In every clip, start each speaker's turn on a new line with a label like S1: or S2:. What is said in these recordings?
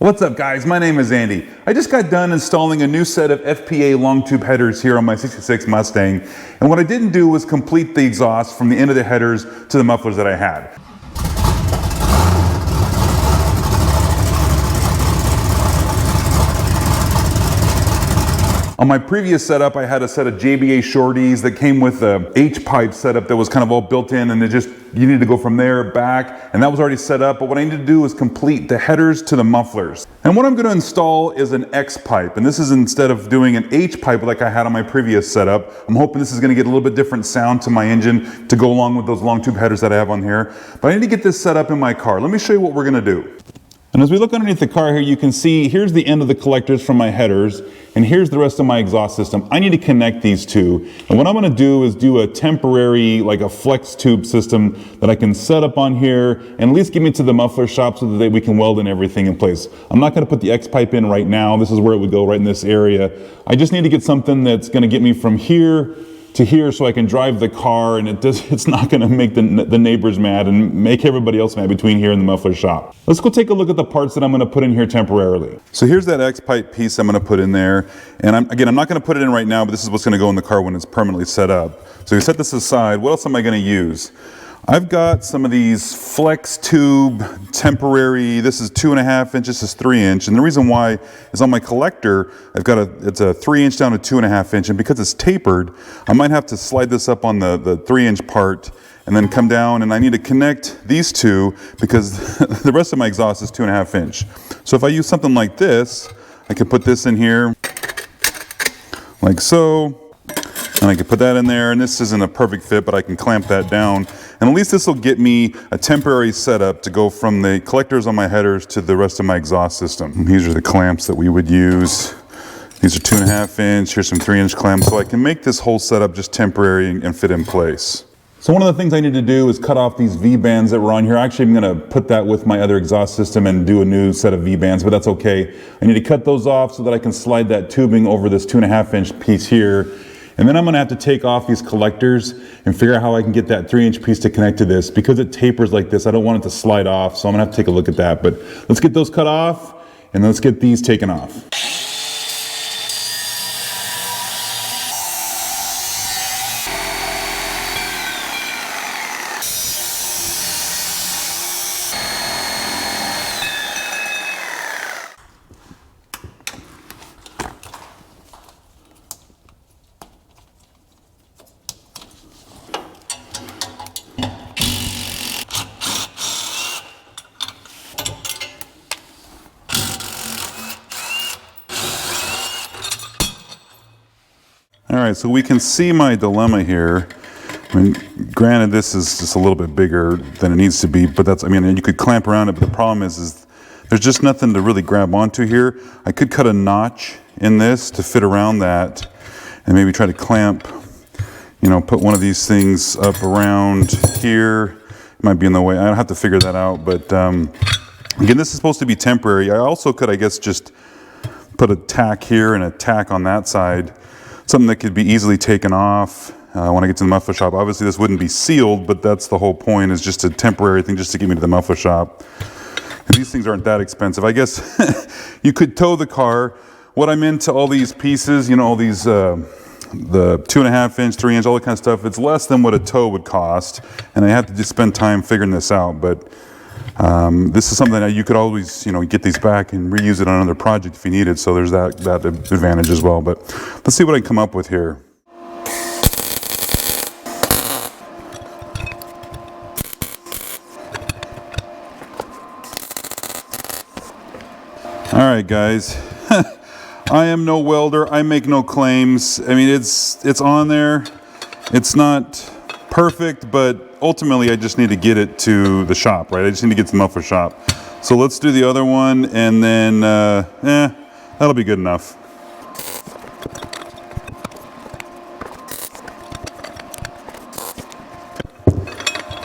S1: What's up guys, my name is Andy. I just got done installing a new set of FPA long tube headers here on my 66 Mustang, and what I didn't do was complete the exhaust from the end of the headers to the mufflers that I had. On my previous setup, I had a set of JBA shorties that came with a H-pipe setup that was kind of all built in, and you need to go from there back, and that was already set up. But what I need to do is complete the headers to the mufflers. And what I'm going to install is an X-pipe, and this is instead of doing an H-pipe like I had on my previous setup. I'm hoping this is going to get a little bit different sound to my engine to go along with those long tube headers that I have on here. But I need to get this set up in my car. Let me show you what we're going to do. And as we look underneath the car here, you can see here's the end of the collectors from my headers, and here's the rest of my exhaust system. I need to connect these two. And what I'm gonna do is do a temporary, like a flex tube system that I can set up on here and at least get me to the muffler shop so that we can weld in everything in place. I'm not gonna put the X-pipe in right now. This is where it would go, right in this area. I just need to get something that's gonna get me from here to here so I can drive the car, and it's not gonna make the neighbors mad and make everybody else mad between here and the muffler shop. Let's go take a look at the parts that I'm gonna put in here temporarily. So here's that X-pipe piece I'm gonna put in there. And I'm not gonna put it in right now, but this is what's gonna go in the car when it's permanently set up. So you set this aside. What else am I gonna use? I've got some of these flex tube temporary, this is 2.5 inches, this is 3 inch. And the reason why is on my collector, it's a 3 inch down to 2.5 inch. And because it's tapered, I might have to slide this up on the 3 inch part and then come down, and I need to connect these two because the rest of my exhaust is 2.5 inch. So if I use something like this, I could put this in here like so. And I can put that in there, and this isn't a perfect fit, but I can clamp that down. And at least this will get me a temporary setup to go from the collectors on my headers to the rest of my exhaust system. And these are the clamps that we would use. These are 2.5 inch, here's some 3 inch clamps, so I can make this whole setup just temporary and fit in place. So one of the things I need to do is cut off these V-bands that were on here. Actually, I'm gonna put that with my other exhaust system and do a new set of V-bands, but that's okay. I need to cut those off so that I can slide that tubing over this 2.5 inch piece here. And then I'm gonna have to take off these collectors and figure out how I can get that 3 inch piece to connect to this. Because it tapers like this, I don't want it to slide off, so I'm gonna have to take a look at that. But let's get those cut off, and let's get these taken off. All right, so we can see my dilemma here. I mean, granted, this is just a little bit bigger than it needs to be, but you could clamp around it, but the problem is there's just nothing to really grab onto here. I could cut a notch in this to fit around that and maybe try to clamp, put one of these things up around here. It might be in the way. I don't have to figure that out, but again, this is supposed to be temporary. I also could, I guess, just put a tack here and a tack on that side. Something that could be easily taken off when I get to the muffler shop. Obviously this wouldn't be sealed, but that's the whole point, is just a temporary thing just to get me to the muffler shop. And these things aren't that expensive. I guess you could tow the car. What I'm into all these pieces, all these, the 2.5 inch, 3 inch, all that kind of stuff, it's less than what a tow would cost. And I have to just spend time figuring this out. But this is something that you could always, get these back and reuse it on another project if you need it. So there's that advantage as well. But let's see what I can come up with here. All right, guys. I am no welder. I make no claims. I mean, it's on there. It's not perfect, but ultimately I just need to get it to the shop, right? I just need to get to the muffler shop. So let's do the other one, and then that'll be good enough.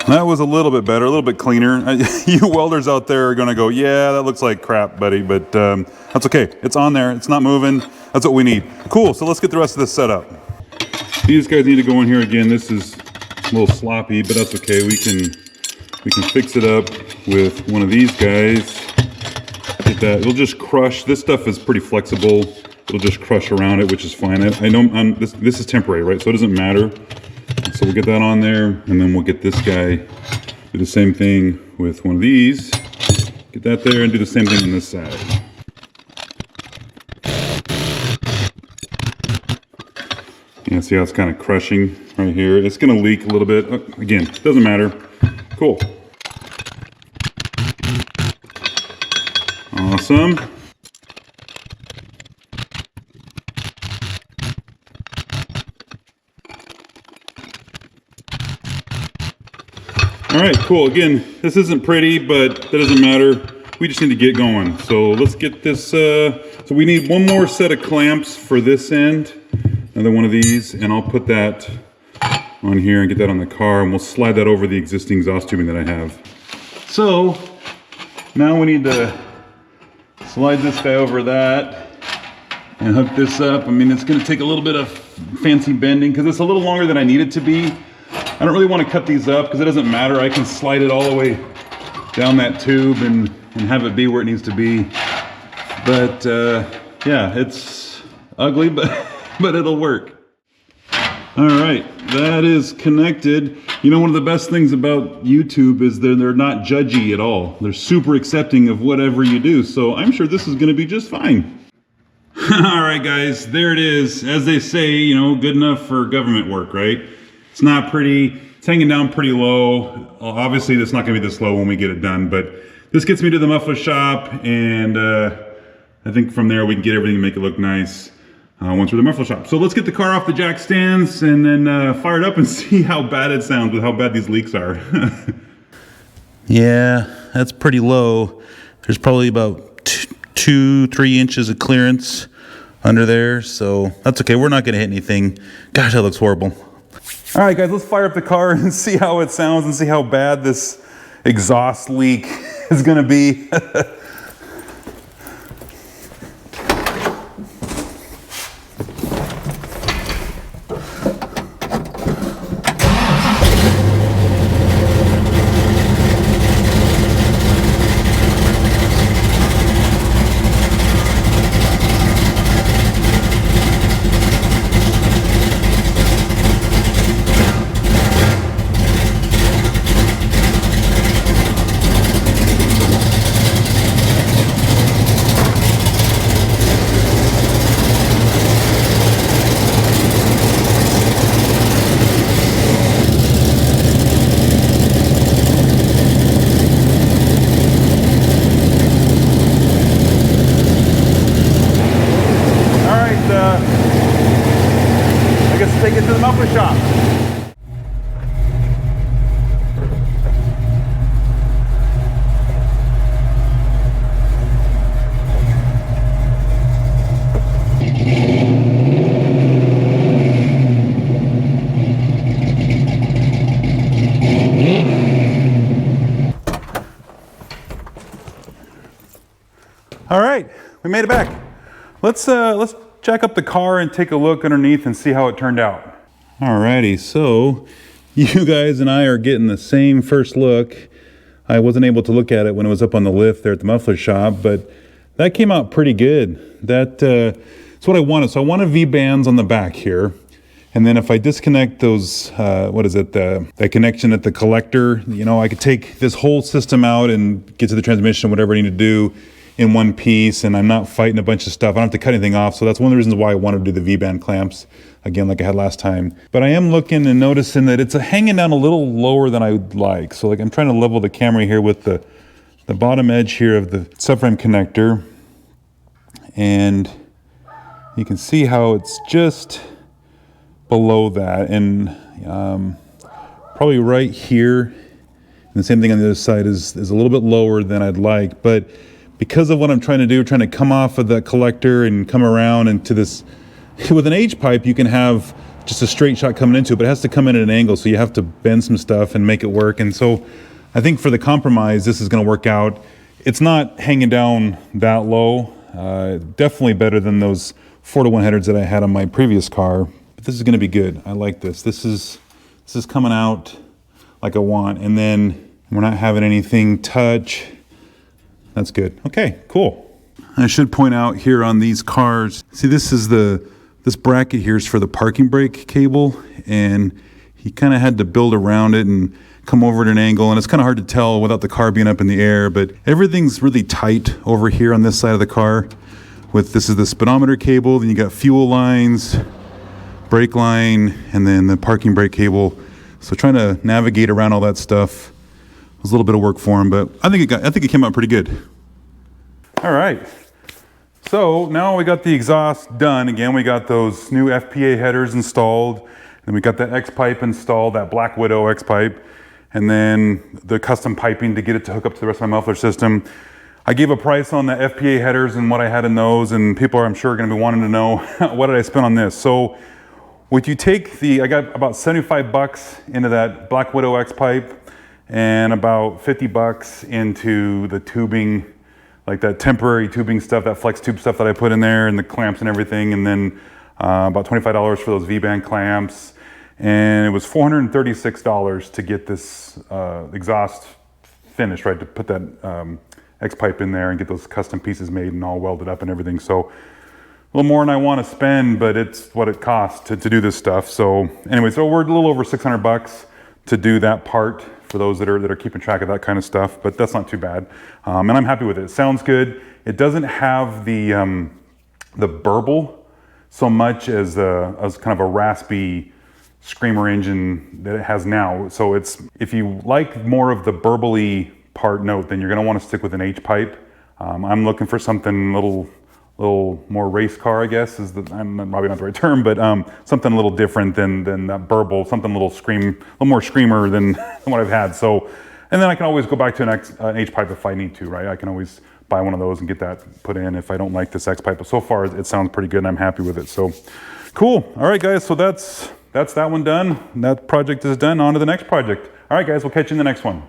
S1: That was a little bit better, a little bit cleaner. You welders out there are gonna go, yeah, that looks like crap, buddy, but that's okay. It's on there, it's not moving. That's what we need. Cool, so let's get the rest of this set up. These guys need to go in here again. This is a little sloppy, but that's okay. We can fix it up with one of these guys. Get that. It'll just crush. This stuff is pretty flexible. It'll just crush around it, which is fine. I know this is temporary, right? So it doesn't matter. So we'll get that on there, and then we'll get this guy, do the same thing with one of these. Get that there and do the same thing on this side. Yeah, see how it's kind of crushing right here? It's gonna leak a little bit. Again, doesn't matter. Cool. Awesome. All right, cool. Again, this isn't pretty, but that doesn't matter. We just need to get going. So let's get this, so we need one more set of clamps for this end, another one of these, and I'll put that on here and get that on the car, and we'll slide that over the existing exhaust tubing that I have. So now we need to slide this guy over that and hook this up. I mean, it's gonna take a little bit of fancy bending because it's a little longer than I need it to be. I don't really want to cut these up because it doesn't matter. I can slide it all the way down that tube and have it be where it needs to be. But yeah, it's ugly, but it'll work. All right, that is connected. You know, one of the best things about YouTube is they're not judgy at all. They're super accepting of whatever you do. So I'm sure this is going to be just fine. All right, guys, there it is. As they say, you know, good enough for government work, right? It's not pretty. It's hanging down pretty low. Obviously, it's not going to be this low when we get it done, but this gets me to the muffler shop, and I think from there we can get everything and make it look nice once we're at the muffler shop. So let's get the car off the jack stands and then fire it up and see how bad it sounds with how bad these leaks are.
S2: Yeah, that's pretty low. There's probably about 2-3 inches of clearance under there, so that's okay. We're not going to hit anything. Gosh, that looks horrible.
S1: All right, guys, let's fire up the car and see how it sounds and see how bad this exhaust leak is gonna be. I guess take it to the muffler shop. All right, we made it back. Let's jack up the car and take a look underneath and see how it turned out. Alrighty, so you guys and I are getting the same first look. I wasn't able to look at it when it was up on the lift there at the muffler shop, but that came out pretty good. That's what I wanted. So I wanted V-bands on the back here. And then if I disconnect those, that connection at the collector, you know, I could take this whole system out and get to the transmission, whatever I need to do in one piece, and I'm not fighting a bunch of stuff. I don't have to cut anything off, so that's one of the reasons why I wanted to do the V-band clamps, again, like I had last time. But I am looking and noticing that it's hanging down a little lower than I would like. So like I'm trying to level the camera here with the bottom edge here of the subframe connector, and you can see how it's just below that, and probably right here, and the same thing on the other side is a little bit lower than I'd like, but because of what I'm trying to do, trying to come off of the collector and come around into this, with an H pipe, you can have just a straight shot coming into it, but it has to come in at an angle, so you have to bend some stuff and make it work. And so I think for the compromise, this is gonna work out. It's not hanging down that low, definitely better than those 4-to-1 headers that I had on my previous car, but this is gonna be good. I like this. This is coming out like I want, and then we're not having anything touch. That's good. Okay, cool. I should point out here on these cars, see this bracket here is for the parking brake cable, and he kind of had to build around it and come over at an angle, and it's kind of hard to tell without the car being up in the air, but everything's really tight over here on this side of the car. This is the speedometer cable, then you got fuel lines, brake line, and then the parking brake cable. So trying to navigate around all that stuff was a little bit of work for him, but I think it came out pretty good. All right. So now we got the exhaust done. Again, we got those new FPA headers installed, and we got that X-pipe installed, that Black Widow X-pipe, and then the custom piping to get it to hook up to the rest of my muffler system. I gave a price on the FPA headers and what I had in those, and people are, I'm sure, going to be wanting to know what did I spend on this. So would you take I got about 75 bucks into that Black Widow X-pipe and about 50 bucks into the tubing, like that temporary tubing stuff, that flex tube stuff that I put in there, and the clamps and everything, and then about $25 for those V-band clamps, and it was $436 to get this exhaust finished, right, to put that X-pipe in there and get those custom pieces made and all welded up and everything. So a little more than I want to spend, but it's what it costs to do this stuff. So anyway, so we're a little over 600 bucks to do that part, for those that are keeping track of that kind of stuff, but that's not too bad. And I'm happy with it. It sounds good. It doesn't have the burble so much as kind of a raspy screamer engine that it has now. So if you like more of the burbly part note, then you're gonna want to stick with an H-pipe. I'm looking for something a little more race car, I guess, I'm probably not the right term, but something a little different than that burble, something a little more screamer than what I've had. So, and then I can always go back to an H-pipe if I need to, right? I can always buy one of those and get that put in if I don't like this X-pipe. But so far, it sounds pretty good, and I'm happy with it. So, cool. All right, guys. So that's that one done. That project is done. On to the next project. All right, guys. We'll catch you in the next one.